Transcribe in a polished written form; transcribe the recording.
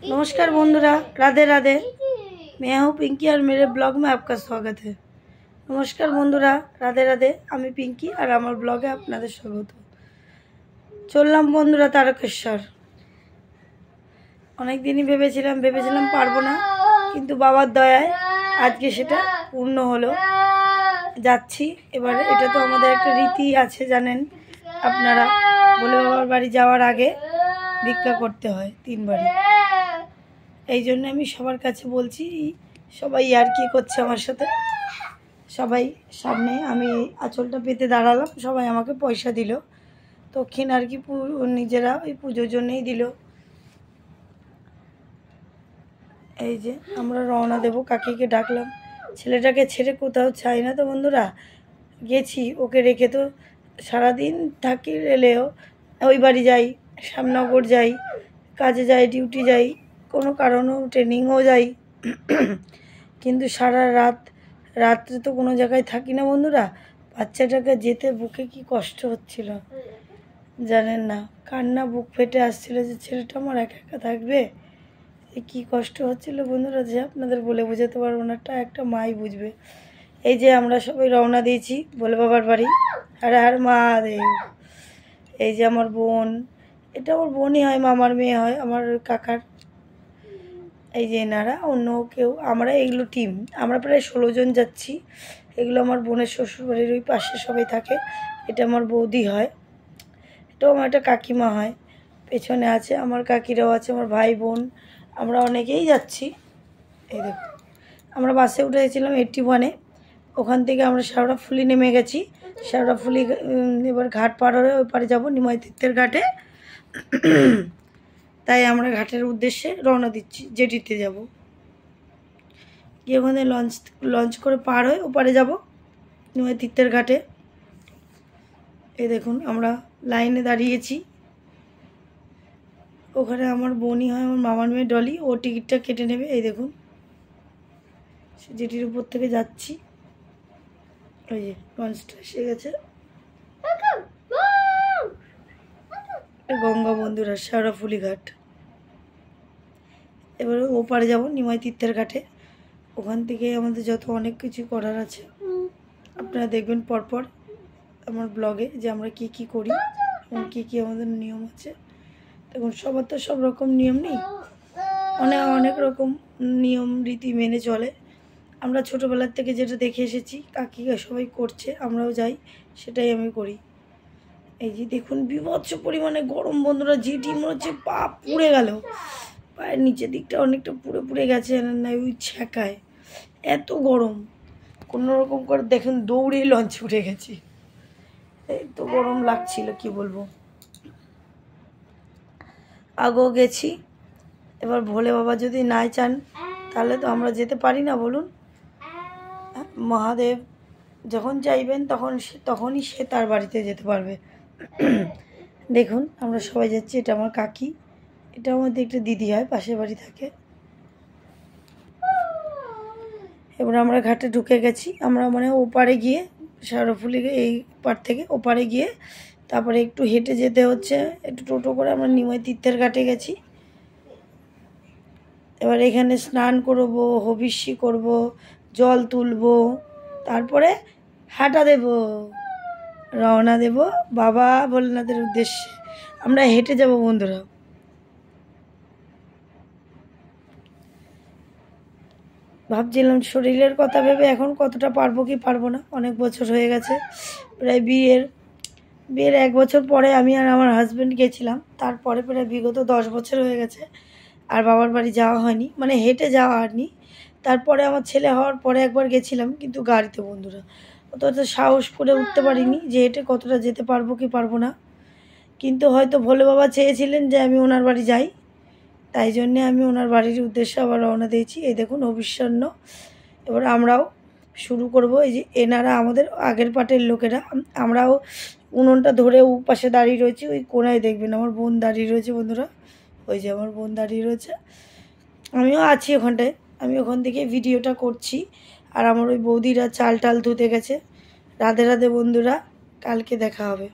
नमस्कार बंधुरा, राधे राधे। मैं हूँ पिंकी और मेरे ब्लॉग में आपका स्वागत है। नमस्कार बंधुरा, राधे राधे। आमी पिंकी और आमार ब्लगे आपनादेर स्वागत। चललाम बंधुरा तारकेश्वर। अनेक दिनই ভেবেছিলাম পারবো না, কিন্তু বাবার দয়ায় আজকে সেটা পূর্ণ হলো। যাচ্ছি এবার। এটা তো আমাদের একটা রীতি আছে, জানেন আপনারা, বলে বাবার বাড়ি যাওয়ার আগে ভিক্ষা করতে হয় 3 বারই। এই জন্য আমি সবার কাছে বলছি, সবাই আর কি করছে আমার সাথে, সবাই সামনে আমি আঁচলটা পেতে দাঁড়ালাম, সবাই আমাকে পয়সা দিল, দক্ষিণ আর কি নিজেরা ওই পুজোর জন্যই দিল। এই যে আমরা রওনা দেব, কাকিকে ডাকলাম, ছেলেটাকে ছেড়ে কোথাও চাই না তো বন্ধুরা। গেছি ওকে রেখে, তো সারাদিন থাকি রেলেও, ওই বাড়ি যাই, শ্যামনগর যাই, কাজে যাই, ডিউটি যাই, কোনো কারণেও ট্রেনিংও যাই, কিন্তু সারা রাত্রে তো কোনো জায়গায় থাকি না বন্ধুরা। বাচ্চাটাকে যেতে বুকে কি কষ্ট হচ্ছিল জানেন না, কান্না বুক ফেটে আসছিল যে ছেলেটা আমার একা একা থাকবে। কি কষ্ট হচ্ছিল বন্ধুরা, যে আপনাদের বলে বোঝাতে পারবো না, একটা মাই বুঝবে। এই যে আমরা সবাই রওনা দিয়েছি বলে বাবার বাড়ি। হর হর মহাদেব। এই যে আমার বোন, এটা আমার বোনই হয়, মামার মেয়ে হয়, আমার কাকার। এই যে এনারা, অন্য কেউ, আমরা এগুলো টিম, আমরা প্রায় 16 জন যাচ্ছি। এগুলো আমার বোনের শ্বশুরবাড়ির ওই পাশে সবাই থাকে। এটা আমার বৌদি হয়, এটাও আমার একটা কাকিমা হয়। পেছনে আছে আমার কাকিরাও আছে, আমার ভাই বোন, আমরা অনেকেই যাচ্ছি। এই দেখুন, আমরা বাসে উঠেছিলাম 81-এ, ওখান থেকে আমরা শেওড়াফুলি নেমে গেছি। শেওড়াফুলি এবার ঘাট পার হয়ে ওই পারে যাবো, নিমাই তীর্থের ঘাটে। তাই আমরা ঘাটের উদ্দেশ্যে রওনা দিচ্ছি, জেটিতে যাব, গিয়ে ওখানে লঞ্চ করে পার হয়ে ওপারে যাব নিমাই তীর্থের ঘাটে। এই দেখুন আমরা লাইনে দাঁড়িয়েছি, ওখানে আমার বোনই হয়, আমার মামার মেয়ে ডলি, ও টিকিটটা কেটে নেবে। এই দেখুন জেটির উপর থেকে যাচ্ছি, ওই যে লঞ্চটা এসে গেছে। গঙ্গা বন্ধুরা, শেওড়াফুলি ঘাট। এবারে ওপারে যাব নিমাই তীর্থের ঘাটে। ওখান থেকে আমাদের যত অনেক কিছু করার আছে আপনারা দেখবেন পরপর আমার ব্লগে, যে আমরা কি কি করি এবং কি কি আমাদের নিয়ম আছে। দেখুন সবার তো সব রকম নিয়ম নেই, অনেক রকম নিয়ম রীতি মেনে চলে। আমরা ছোটোবেলার থেকে যেটা দেখে এসেছি, কাকিরা সবাই করছে, আমরাও যাই, সেটাই আমি করি। এই যে দেখুন বিভৎস পরিমাণে গরম বন্ধুরা, যেটি মনে হচ্ছে পা পুড়ে গেল, পায়ের নিচের দিকটা অনেকটা পুড়ে গেছে না, ওই ছ্যাঁকায় এত গরম। কোনো রকম করে দেখুন দৌড়ে লঞ্চে উঠে গেছি, এই তো গরম লাগছিল কি বলবো। আগেও গেছি, এবার ভোলে বাবা যদি নাই চান তাহলে তো আমরা যেতে পারি না, বলুন। মহাদেব যখন চাইবেন তখনই সে তার বাড়িতে যেতে পারবে। দেখুন আমরা সবাই যাচ্ছি, এটা আমার কাকি, এটা আমাদের একটা দিদি হয়, পাশের বাড়ি থাকে। এবার আমরা ঘাটে ঢুকে গেছি। আমরা মানে ওপারে গিয়ে, শেওড়াফুলি এই পার থেকে ওপারে গিয়ে তারপরে একটু হেঁটে যেতে হচ্ছে, একটু টোটো করে আমরা নিমাই তীর্থের ঘাটে গেছি। এবার এখানে স্নান করব, হবিষ্যি করব, জল তুলব, তারপরে হাঁটা দেব, রওনা দেব বাবা ভোলেনাথের উদ্দেশ্যে। আমরা হেঁটে যাব বন্ধুরা। ভাবছিলাম শরীরের কথা ভেবে এখন কতটা পারবো কি পারবো না, অনেক বছর হয়ে গেছে, প্রায় বিয়ের 1 বছর পরে আমি আর আমার হাজব্যান্ড গেছিলাম, তারপরে প্রায় বিগত 10 বছর হয়ে গেছে আর বাবার বাড়ি যাওয়া হয়নি, মানে হেঁটে যাওয়া হয়নি। তারপরে আমার ছেলে হওয়ার পরে একবার গেছিলাম, কিন্তু গাড়িতে বন্ধুরা, অতটা সাহস করে উঠতে পারিনি যে হেঁটে কতটা যেতে পারবো কি পারবো না। কিন্তু হয়তো ভোলে বাবা চেয়েছিলেন যে আমি ওনার বাড়ি যাই, তাই জন্যে আমি ওনার বাড়ির উদ্দেশ্যে আবার রওনা দিয়েছি। এই দেখুন অবিশ্বন্ন। এবার আমরাও শুরু করব। এই যে এনারা আমাদের আগের পাটের লোকেরা, আমরাও উনুনটা ধরে পাশে দাঁড়িয়ে রয়েছি, ওই কোনায় দেখবেন আমার বোন দাঁড়িয়ে রয়েছে বন্ধুরা, ওই যে আমার বোন দাঁড়িয়ে রয়েছে, আমিও আছি ওখানটায়, আমি ওখান থেকে ভিডিওটা করছি। আর আমার ওই বৌদিরা চাল টাল ধুতে গেছে। রাধে রাধে বন্ধুরা, কালকে দেখা হবে।